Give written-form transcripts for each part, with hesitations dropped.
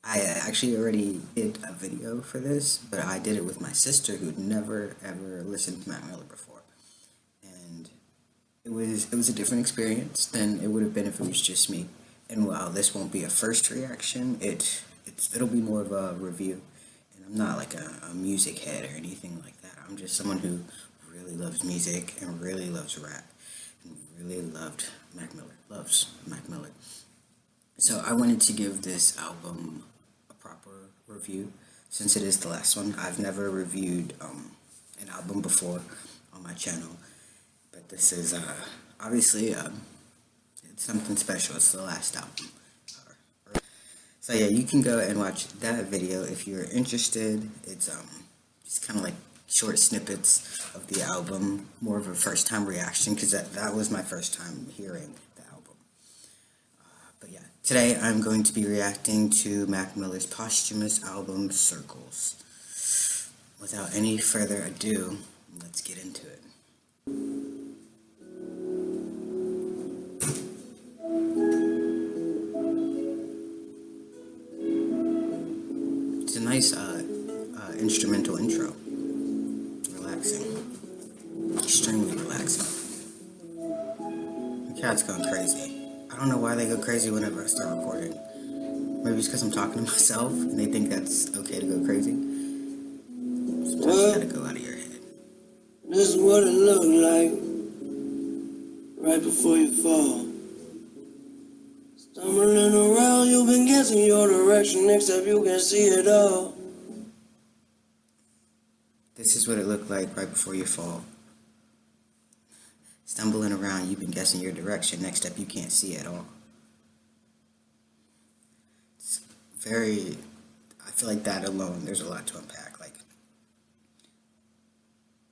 I actually already did a video for this, but I did it with my sister who'd never ever listened to Mac Miller before, and it was a different experience than it would have been if it was just me. And while this won't be a first reaction, it'll be more of a review. And I'm not like a music head or anything like that. I'm just someone who really loves music and really loves rap and really loved Mac Miller. Loves Mac Miller. So I wanted to give this album a proper review since it is the last one. I've never reviewed an album before on my channel, but this is obviously it's something special. It's the last album. So yeah, you can go and watch that video if you're interested. It's just kind of like short snippets of the album, more of a first time reaction because that was my first time hearing the album. But yeah, today I'm going to be reacting to Mac Miller's posthumous album, Circles. Without any further ado, let's get into it. It's a nice instrumental intro. Relaxing. Extremely relaxing. The cat's going crazy. I don't know why they go crazy whenever I start recording. Maybe it's because I'm talking to myself and they think that's okay to go crazy. Sometimes you gotta go out of your head. This is what it looked like right before you fall. Stumbling around, you've been guessing your direction, except you can see it all. This is what it looked like right before you fall. Stumbling around, you've been guessing your direction. Next up, you can't see at all. It's very, I feel like that alone, there's a lot to unpack. Like,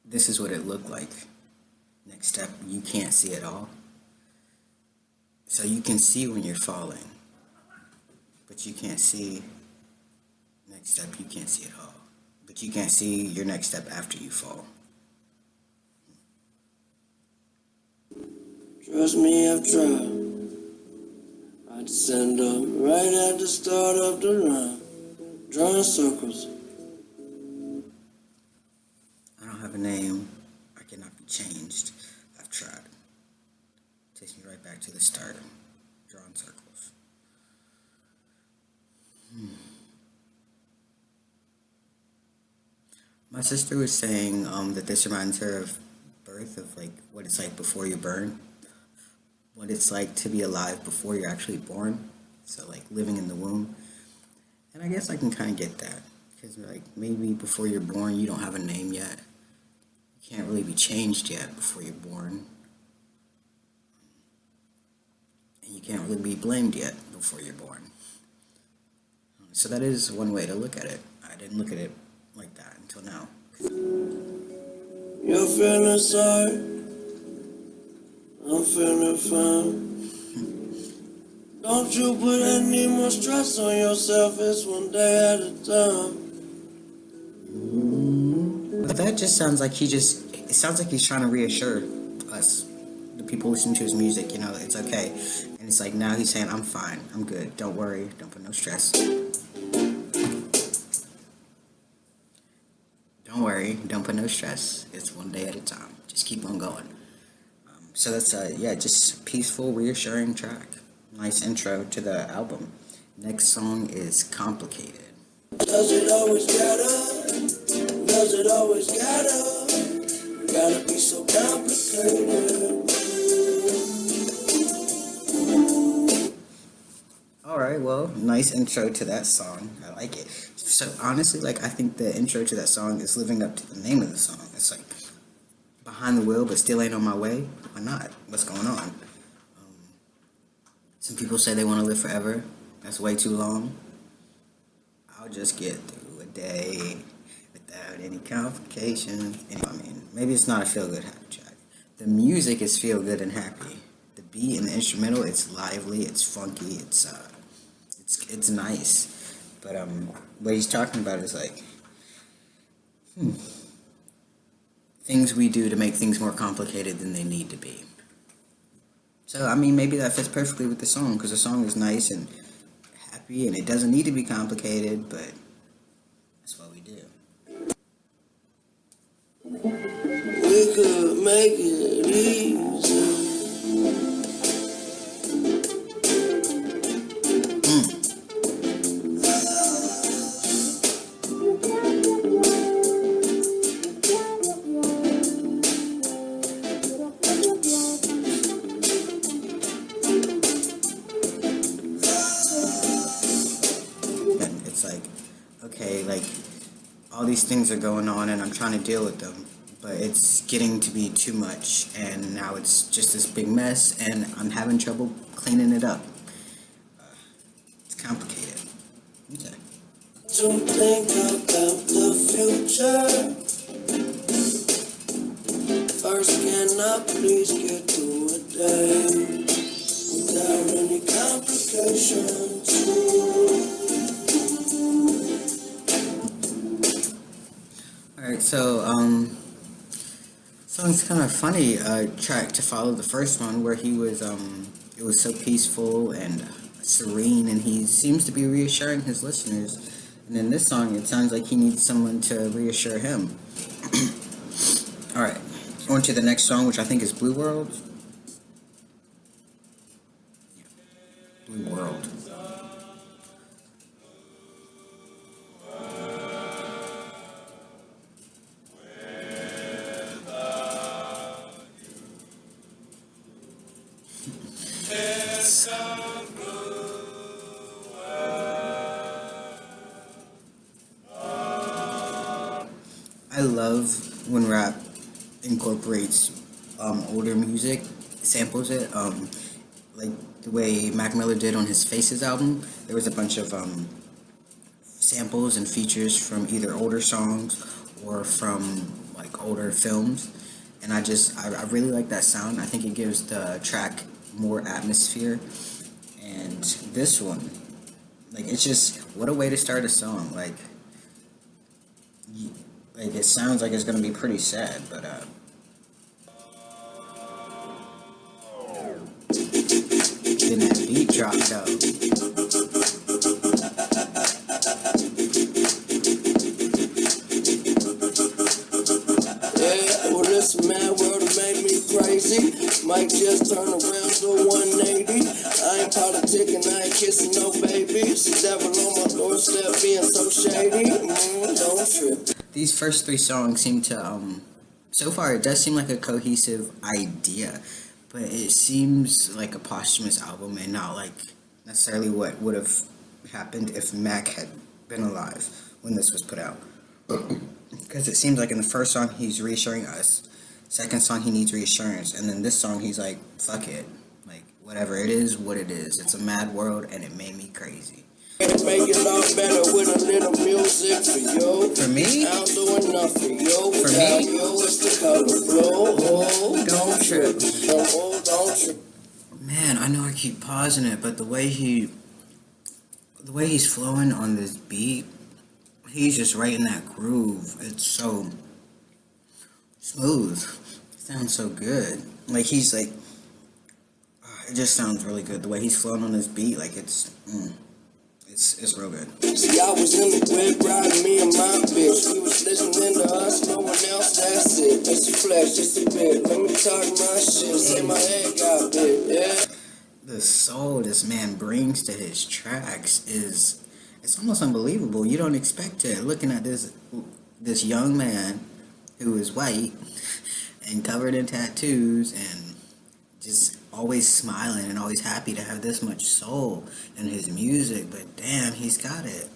this is what it looked like. Next step, you can't see at all. So you can see when you're falling, but you can't see. Next step, you can't see at all. But you can't see your next step after you fall. Trust me, I've tried. I descend up right at the start of the run, drawing circles. I don't have a name. I cannot be changed. I've tried. Takes me right back to the start. Drawing circles. My sister was saying that this reminds her of birth, of like what it's like before you burn. What it's like to be alive before you're actually born. So like living in the womb. And I guess I can kind of get that. Because like maybe before you're born you don't have a name yet. You can't really be changed yet before you're born. And you can't really be blamed yet before you're born. So that is one way to look at it. I didn't look at it like that until now. You're feeling sorry, I'm feeling fine. Don't you put any more stress on yourself, it's one day at a time. But that just sounds like it sounds like he's trying to reassure us, the people listening to his music, you know, it's okay. And it's like now he's saying, I'm fine, I'm good, don't worry, don't put no stress. Don't worry, don't put no stress, it's one day at a time, just keep on going. So that's just peaceful, reassuring track. Nice intro to the album. Next song is Complicated. Does it always gotta? Does it always gotta? Gotta be so complicated. Alright, well, nice intro to that song. I like it. So honestly, like I think the intro to that song is living up to the name of the song. It's like behind the wheel but still ain't on my way. Why not? What's going on? Some people say they want to live forever. That's way too long. I'll just get through a day without any complications. I mean, maybe it's not a feel-good happy track. The music is feel-good and happy. The beat and the instrumental, it's lively, it's funky, it's nice. But what he's talking about is like things we do to make things more complicated than they need to be. So I mean, maybe that fits perfectly with the song because the song is nice and happy, and it doesn't need to be complicated, but that's what we do. We could make it easy. And it's like, okay, like, all these things are going on and I'm trying to deal with them, but it's getting to be too much, and now it's just this big mess and I'm having trouble cleaning it up. It's complicated. Okay. To think about the future. First, can I please get through a day without any complications? Alright, so, song's kind of funny, track to follow the first one where he was, it was so peaceful and serene, and he seems to be reassuring his listeners. And in this song, it sounds like he needs someone to reassure him. Alright, on to the next song, which I think is Blue World. Yeah. Blue World. I love when rap incorporates older music, samples it, like the way Mac Miller did on his Faces album. There was a bunch of samples and features from either older songs or from like older films, and I really like that sound. I think it gives the track more atmosphere, and this one, like, it's just, what a way to start a song. Like it sounds like it's gonna be pretty sad, but then that beat dropped though. Yeah, well, this mad world made me crazy. Might just turn around to 180. I ain't politicking, I ain't kissing no babies. Devil on my doorstep being so shady. Don't trip. These first three songs seem to, so far it does seem like a cohesive idea, but it seems like a posthumous album and not like necessarily what would have happened if Mac had been alive when this was put out. Because it seems like in the first song he's reassuring us, second song he needs reassurance, and then this song he's like, fuck it, like, whatever it is, what it is. It's a mad world and it made me crazy. Make it all better with a little music for you. For me? I'm doing nothing, yo. For me? Yo, it's the color blue. Oh, don't trip. Oh, don't trip. Man, I know I keep pausing it, but the way he's flowing on this beat, he's just right in that groove. It's so smooth. It sounds so good. Like, he's like, it just sounds really good. The way he's flowing on this beat, like, it's real good. See, I was in the whip riding me and my bitch. We was listening to us, no one else, that's it. It's a flesh, it's a bit. Let me talk my shit, say my head got big, yeah. The soul this man brings to his tracks it's almost unbelievable. You don't expect it. Looking at this young man who is white and covered in tattoos and just always smiling and always happy to have this much soul in his music, but damn, he's got it.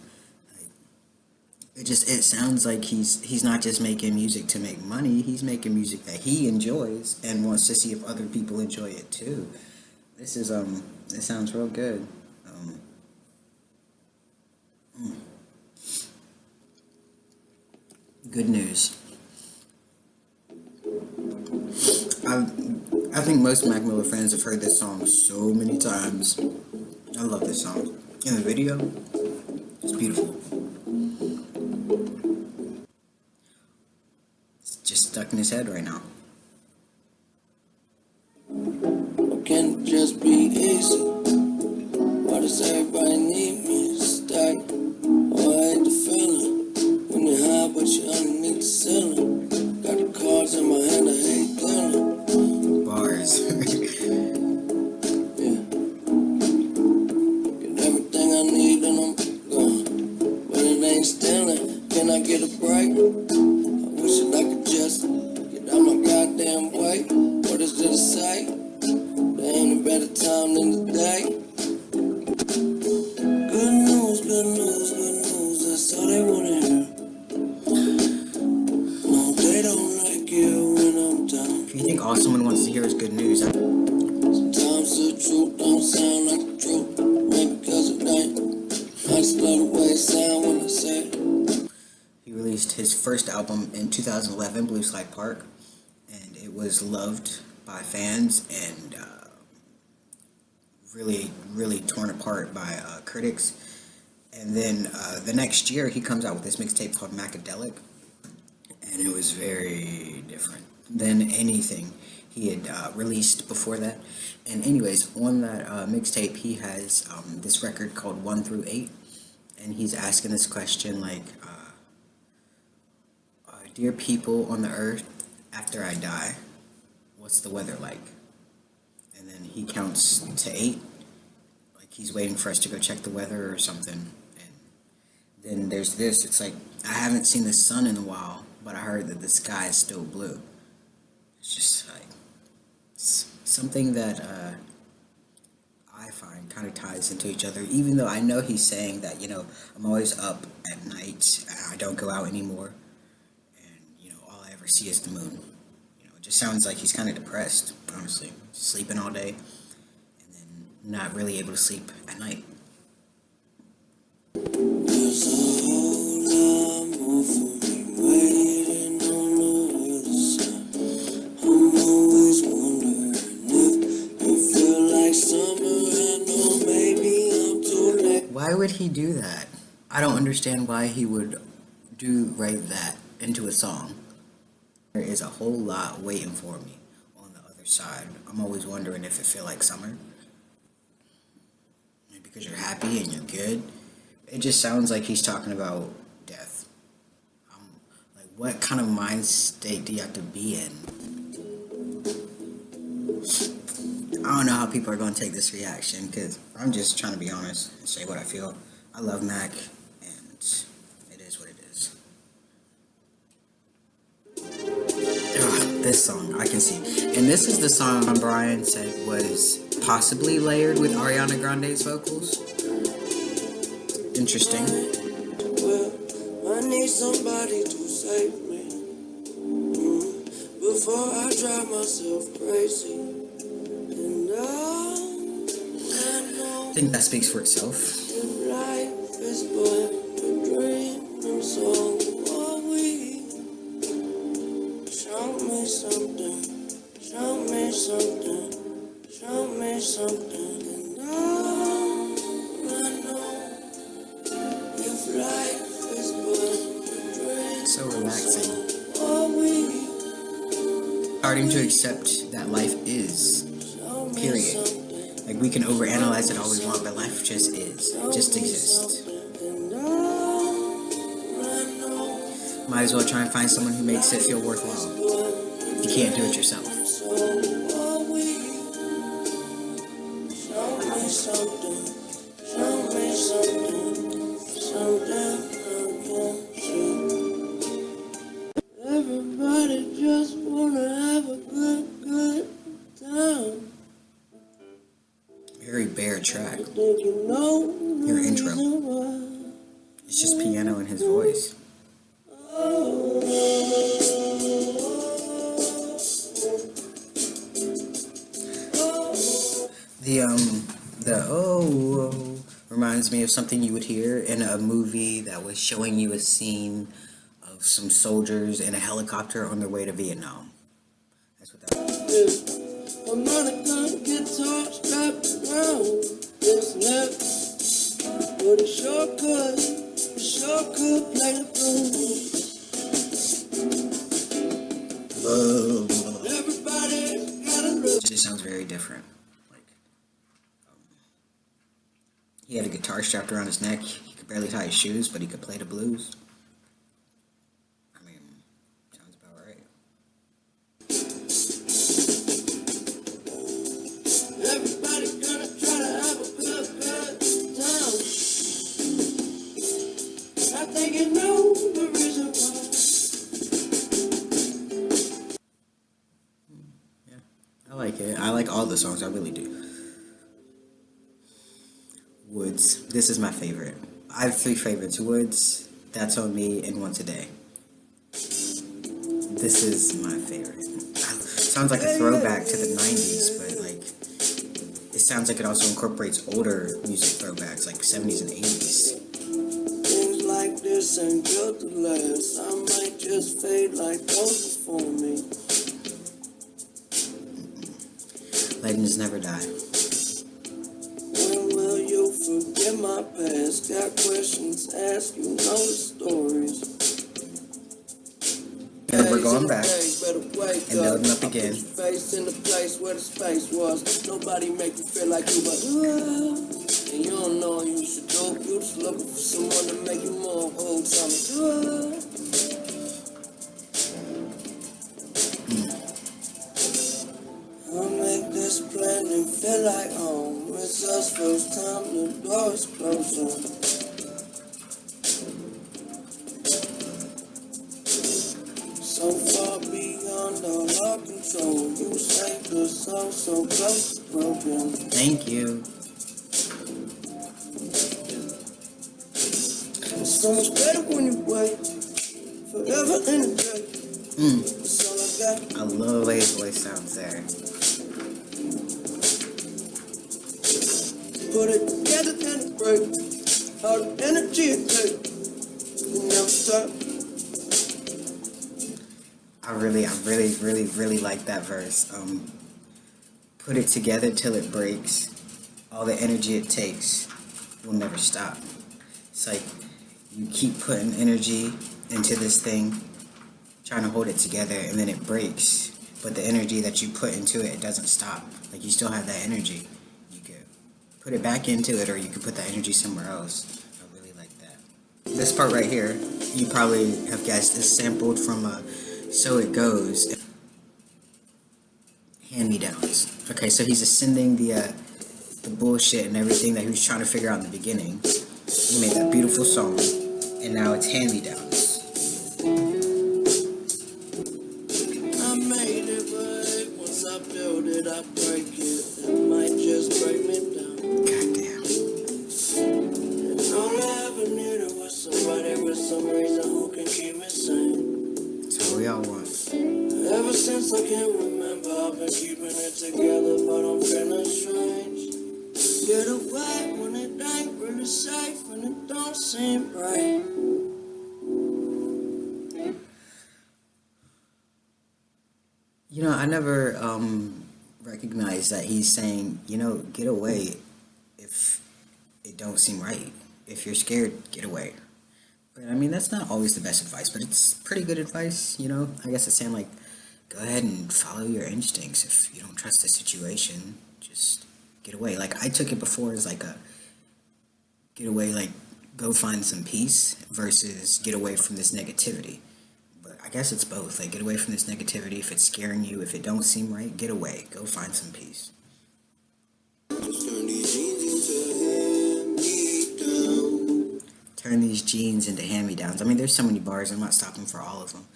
Like, it sounds like he's not just making music to make money. He's making music that he enjoys and wants to see if other people enjoy it too. This is it sounds real good. Good news. I think most Mac Miller fans have heard this song so many times. I love this song. In the video, it's beautiful. It's just stuck in his head right now. Can it just be easy? Why does everybody need me? can't get a break. I wish that I could just get out my goddamn way. What is there to say? There ain't a better time than today. Good news, good news, good news. That's all they wanna hear. No, they don't like it when I'm down. If you think all someone wants to hear is good news, Sometimes the truth don't sound like the truth. Maybe because it ain't. I just love the way it sound when I say it. he released his first album in 2011, Blue Slide Park, and it was loved by fans and really torn apart by critics. And then the next year, he comes out with this mixtape called Macadelic, and it was very different than anything he had released before that. And anyways, on that mixtape, he has this record called 1 through 8, and he's asking this question like, dear people on the earth, after I die, what's the weather like? And then he counts to 8, like he's waiting for us to go check the weather or something. And then there's this, it's like, I haven't seen the sun in a while, but I heard that the sky is still blue. It's just like, it's something that I find kind of ties into each other, even though I know he's saying that, you know, I'm always up at night, I don't go out anymore, and, you know, all I ever see is the moon. You know, it just sounds like he's kind of depressed, honestly, sleeping all day, and then not really able to sleep at night. There's a whole lot more for me waiting on the other side. I'm always wondering if it feel like summer. I know maybe I'm too late. Why would he do that? I don't understand why he would write that into a song. There is a whole lot waiting for me on the other side. I'm always wondering if it feel like summer. Maybe because you're happy and you're good. It just sounds like he's talking about death. Like, what kind of mind state do you have to be in? I don't know how people are going to take this reaction, because I'm just trying to be honest and say what I feel. I love Mac, and it is what it is. Ugh, this song, I can see. And this is the song Jon Brion said was possibly layered with Ariana Grande's vocals. Interesting. Well, I need somebody to save me before I drive myself crazy. And I know I think that speaks for itself. if life is but a dream, and so are we. Show me something, show me something, show me something. And I know. Life is but a dream. So relaxing. Are we? Starting to accept that life is. Period. Like, we can overanalyze it all we want, but life just is. It just exists. Might as well try and find someone who makes it feel worthwhile. You can't do it yourself. Show me something. Show me something. Something I can see. Everybody just wanna have a good time. Very bare track. I think you know Your intro. why. It's just piano and his voice. The oh reminds me of something you would hear in a movie that was showing you a scene of some soldiers in a helicopter on their way to Vietnam. That's what that was. I'm not a gun guitar strapped around this neck, but it sure could play the blues. Everybody got a look. It just sounds very different. Like, he had a guitar strapped around his neck. He could barely tie his shoes, but he could play the blues. I mean, sounds about right. Everybody's gonna try to have a good time. I think you know the reason songs, I really do. Woods. This is my favorite. I have 3 favorites. Woods, That's On Me, and Once a Day. This is my favorite. Sounds like a throwback to the 90s, but like it sounds like it also incorporates older music throwbacks like 70s and 80s. Things like this ain't built to last. I might just fade like those before me. Legends never die. When will you forget my past? Got questions, ask you, know the stories. And we're going back and building up again. Face in the place where the space was. Nobody make you feel like you, but and you don't know what you should do. You just looking for someone to make you more whole. Tell me, I'll make this plan and feel like home. It's us first time, the door's closing. So far beyond all our control. You saved us all so close to broken. Thank you. It's so much better when you wait. Forever in a day. That's all I got. I love the way his voice sounds there. Put it together, then it break. All the energy it takes. You never stop. I really like that verse. Put it together till it breaks. All the energy it takes will never stop. It's like you keep putting energy into this thing, trying to hold it together, and then it breaks. But the energy that you put into it, it doesn't stop. Like you still have that energy. You could put it back into it, or you could put that energy somewhere else. I really like that. This part right here, you probably have guessed, is sampled from So It Goes. Hand-me-downs. Okay, so he's ascending the bullshit and everything that he was trying to figure out in the beginning. He made that beautiful song, and now it's hand-me-downs. I made it, but once I build it, I break it. It might just break me down. Goddamn. And all I ever needed was somebody with some reason who can keep me sane. That's what we all want. Ever since I can remember, I've been keeping it together, but I'm feeling strange. Get away when it ain't really safe and it don't seem right. You know, I never recognized that he's saying, get away if it don't seem right. If you're scared, get away. But I mean, that's not always the best advice, but it's pretty good advice, I guess it's saying, like, go ahead and follow your instincts. If you don't trust the situation, just get away. Like, I took it before as, like, a get away, like, go find some peace versus get away from this negativity. But I guess it's both. Like, get away from this negativity. If it's scaring you, if it don't seem right, get away. Go find some peace. Turn these jeans into hand-me-downs. I mean, there's so many bars. I'm not stopping for all of them.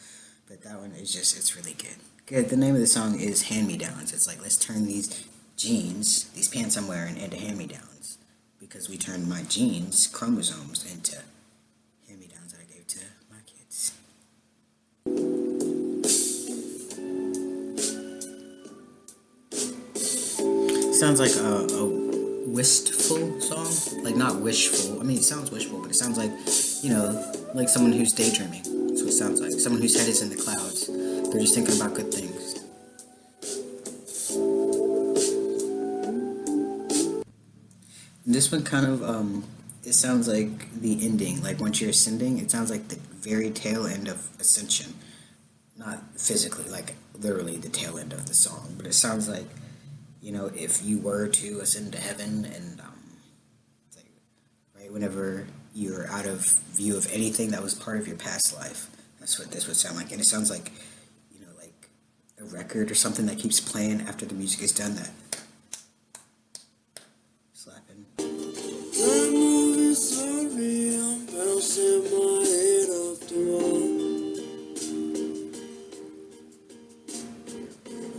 But that one is just, it's really good. Good. The name of the song is Hand-Me-Downs. It's like, let's turn these jeans, these pants I'm wearing, into hand-me-downs. Because we turned my jeans, chromosomes, into hand-me-downs that I gave to my kids. Sounds like a wistful song. Like, not wishful. I mean, it sounds wishful, but it sounds like, like someone who's daydreaming. That's what it sounds like. Someone whose head is in the clouds. They're just thinking about good things. And this one kind of, it sounds like the ending. Like, once you're ascending, it sounds like the very tail end of ascension. Not physically, like, literally the tail end of the song. But it sounds like, if you were to ascend to heaven and, like, right, whenever you're out of view of anything that was part of your past life, that's what this would sound like. And it sounds like, like a record or something that keeps playing after the music is done, that slapping. I'm moving slowly, I'm bouncing my head off the wall.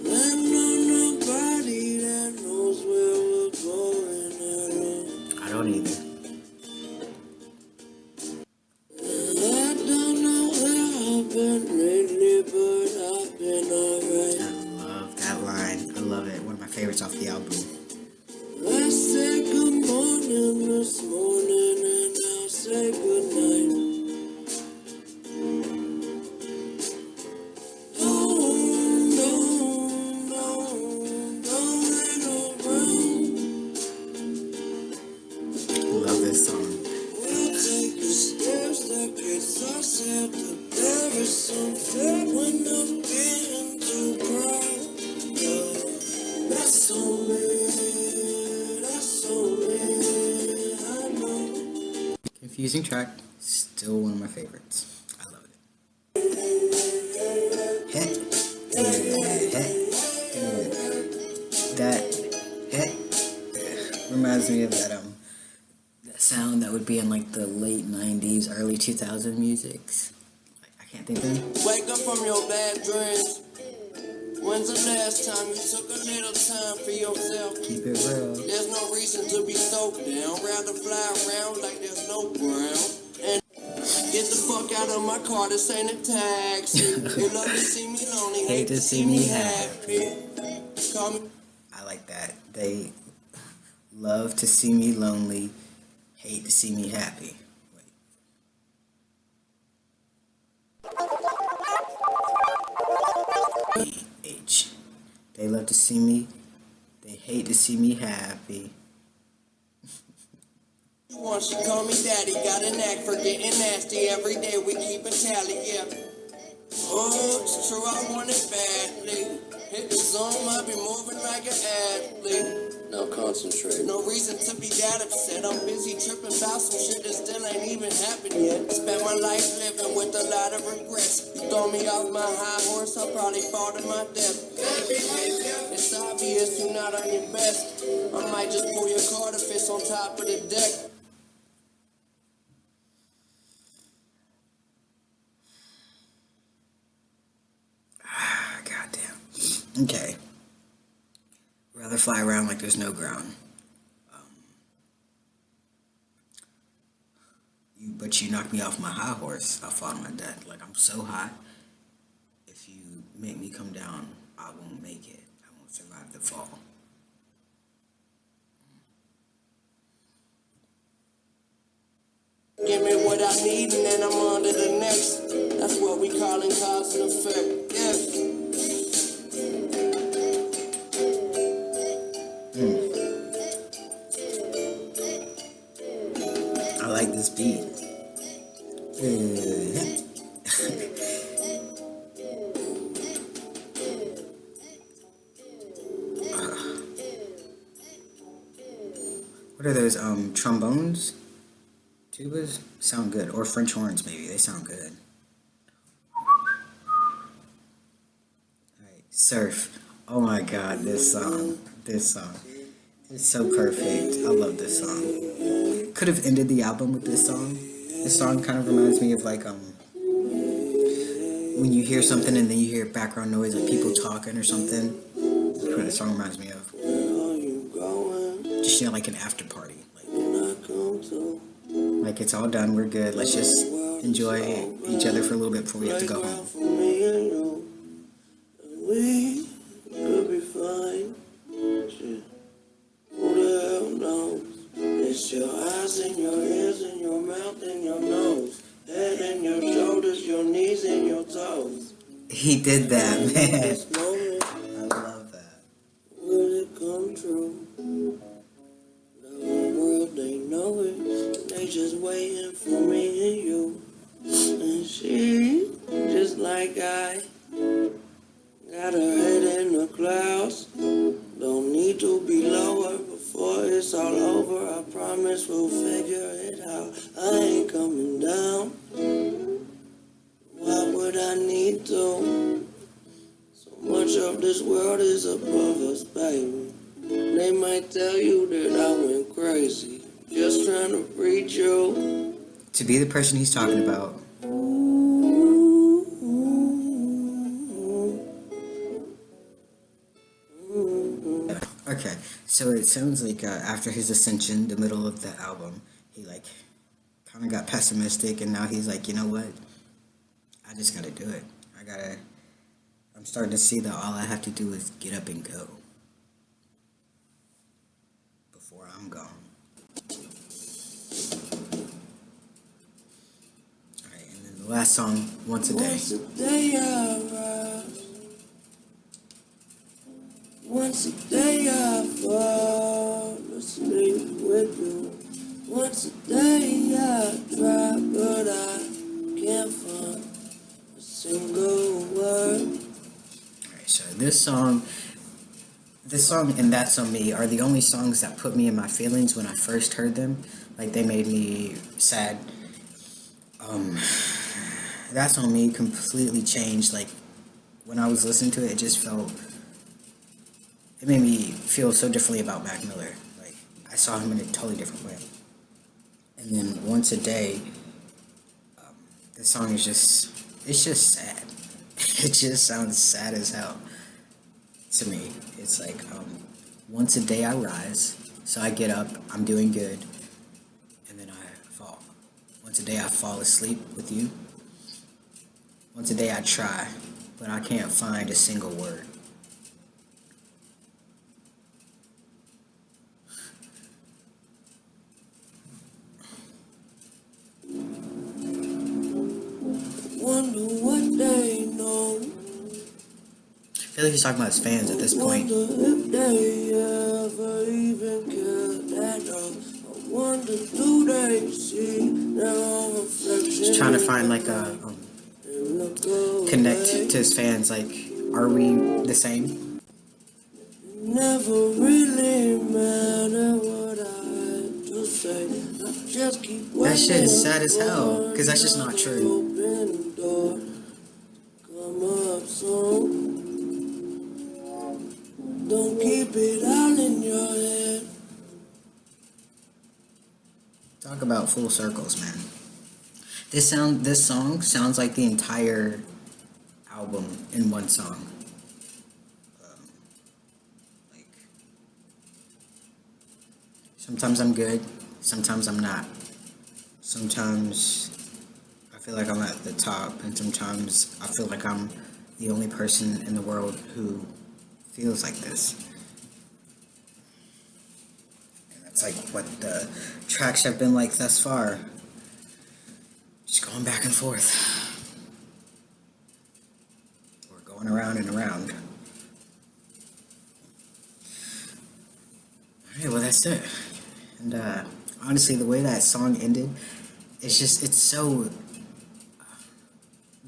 And on nobody that I said that there is something when I'm being too proud. Yeah, that's on me, that's on me, I know. Confusing track, still one of my favorites. I love it. Hey, that reminds me of that sound that would be in like the late 90s, early 2000 musics. I can't think of it. Wake up from your bad dreams. When's the last time you took a little time for yourself? Keep it real. There's no reason to be so down. Rather fly around like there's no ground. And get the fuck out of my car, this ain't a taxi. You love to see me lonely, hate to see me happy. Call me. I like that. They love to see me lonely, hate to see me happy. Wait. H. They love to see me, they hate to see me happy. You want she call me daddy, got a knack for getting nasty. Every day we keep a tally, yeah. Oh, it's true, I want it badly. Hit the zone, I be moving like an athlete. Now concentrate. No reason to be that upset. I'm busy tripping about some shit that still ain't even happened yet. Spent my life living with a lot of regrets. You throw me off my high horse, I'll probably fall to my death. It's obvious you're not on your best. I might just pull your car to fist on top of the deck. Goddamn. Okay. Rather fly around like there's no ground. But you knock me off my high horse, I'll fall on my death. Like, I'm so high. If you make me come down, I won't make it. I won't survive the fall. Give me what I need and then I'm on to the next. That's what we call in cause and effect. Yeah. I like this beat. What are those, trombones? Tubas? Sound good. Or French horns, maybe. They sound good. Alright, Surf. Oh my god, this song. This song. It's so perfect. I love this song. Could have ended the album with this song. This song kind of reminds me of like, when you hear something and then you hear background noise, like people talking or something. That's what the song reminds me of. Just, you know, like an after party. Like it's all done, we're good. Let's just enjoy each other for a little bit before we have to go home. We could be fine. Shit. Who the hell knows? It's your eyes and your ears and your mouth and your nose. Head and your shoulders, your knees and your toes. He did that, man. I love that. Will it come true? The world, they know it. They just waiting for me and you. And she, just like I, got her head in the clouds. Don't need to be lower before it's all over. I promise we'll figure it out. I ain't coming down. Why would I need to? So much of this world is above us, baby. They might tell you that I went crazy, just trying to reach you. To be the person he's talking about. Okay, so it sounds like after his ascension, the middle of the album, he like kind of got pessimistic, and now he's like, you know what? I just gotta do it. I'm starting to see that all I have to do is get up and go before I'm gone. Alright, and then the last song, Once a Day. Once a day I rise. Once a day I fall asleep with you. Once a day I try, but I This song and That's On Me are the only songs that put me in my feelings when I first heard them. Like, they made me sad. That's On Me completely changed. Like, when I was listening to it, it made me feel so differently about Mac Miller. Like, I saw him in a totally different way. And then Once a Day, this song it's just sad. It just sounds sad as hell to me. It's like, once a day I rise, so I get up, I'm doing good, and then I fall. Once a day I fall asleep with you. Once a day I try, but I can't find a single word. Wonder what they know. I feel like he's talking about his fans at this point. Wonder if they ever even cared at all. I wonder, do they see their own reflection? He's trying to find like a connect to his fans. Like, are we the same? Never really matter what I had to say. I just keep waiting. That shit is sad as hell, because that's just not true. Open door, come up soon. Don't keep it all in your head. Talk about full circles, man. This song sounds like the entire album in one song. Like, sometimes I'm good, sometimes I'm not. Sometimes I feel like I'm at the top, and sometimes I feel like I'm the only person in the world who feels like this. And that's like what the tracks have been like thus far. Just going back and forth. Or going around and around. Alright, well that's it. And honestly, the way that song ended, it's so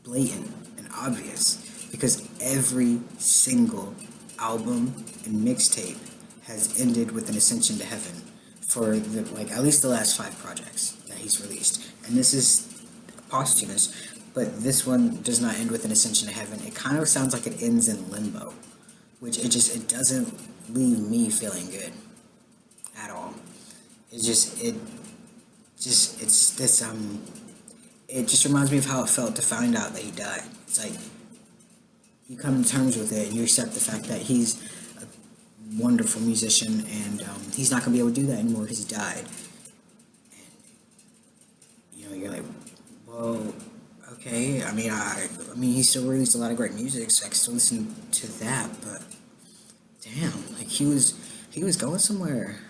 blatant and obvious. Because every single album and mixtape has ended with an ascension to heaven for at least the last 5 projects that he's released. And this is posthumous, but this one does not end with an ascension to heaven. It kind of sounds like it ends in limbo, which it doesn't leave me feeling good at all. It just reminds me of how it felt to find out that he died. It's like, you come to terms with it and you accept the fact that he's a wonderful musician, and he's not going to be able to do that anymore because he died. And you're like, well, okay. I mean, he still released a lot of great music, so I can still listen to that. But damn, like he was going somewhere.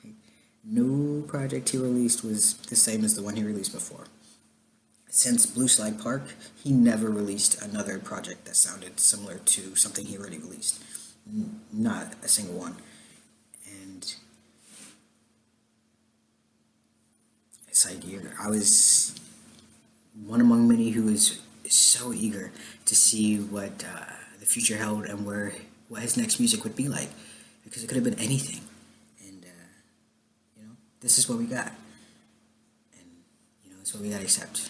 Like, no project he released was the same as the one he released before. Since Blue Slide Park, he never released another project that sounded similar to something he already released. Not a single one. And it's like, I was one among many who was so eager to see what the future held and what his next music would be like, because it could have been anything. And this is what we got, and it's what we gotta accept,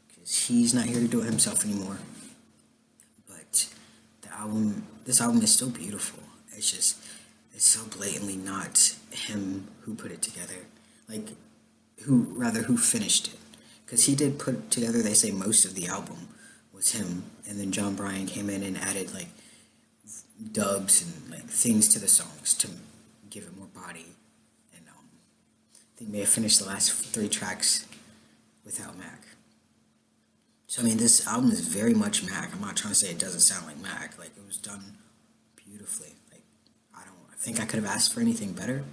because he's not here to do it himself anymore. But this album is still beautiful. It's so blatantly not him who put it together, like who finished it. Because he did put together, they say, most of the album was him, and then Jon Brion came in and added like dubs and like things to the songs to give it more body. And I think may have finished the last 3 tracks without Mac. So I mean, this album is very much Mac. I'm not trying to say it doesn't sound like Mac. Like, it was done beautifully. Like, I think I could have asked for anything better,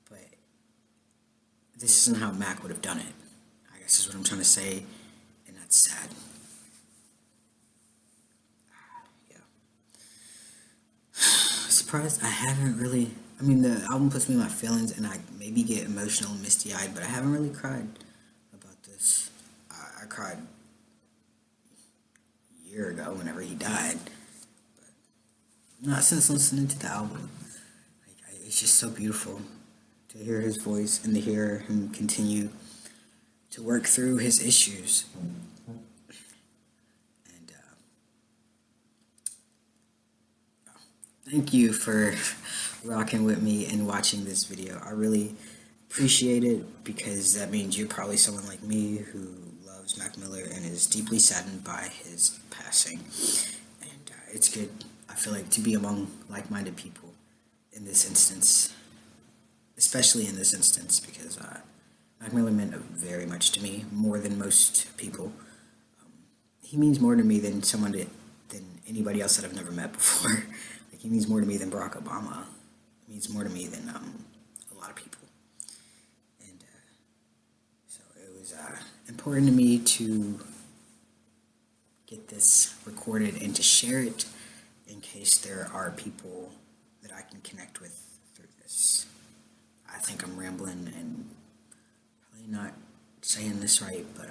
but this isn't how Mac would have done it. I guess is what I'm trying to say, and that's sad. Yeah. Surprised I haven't really. I mean, the album puts me in my feelings, and I maybe get emotional and misty-eyed, but I haven't really cried about this. I cried a year ago whenever he died. But not since listening to the album. It's just so beautiful to hear his voice and to hear him continue to work through his issues. And thank you for rocking with me and watching this video. I really appreciate it, because that means you're probably someone like me who loves Mac Miller and is deeply saddened by his passing. And it's good, I feel like, to be among like-minded people in this instance, especially in this instance, because Mac Miller meant very much to me, more than most people. He means more to me than than anybody else that I've never met before. Like, he means more to me than Barack Obama. He means more to me than a lot of people. And so it was important to me to get this recorded and to share it in case there are people that I can connect with through this. I think I'm rambling and probably not saying this right, but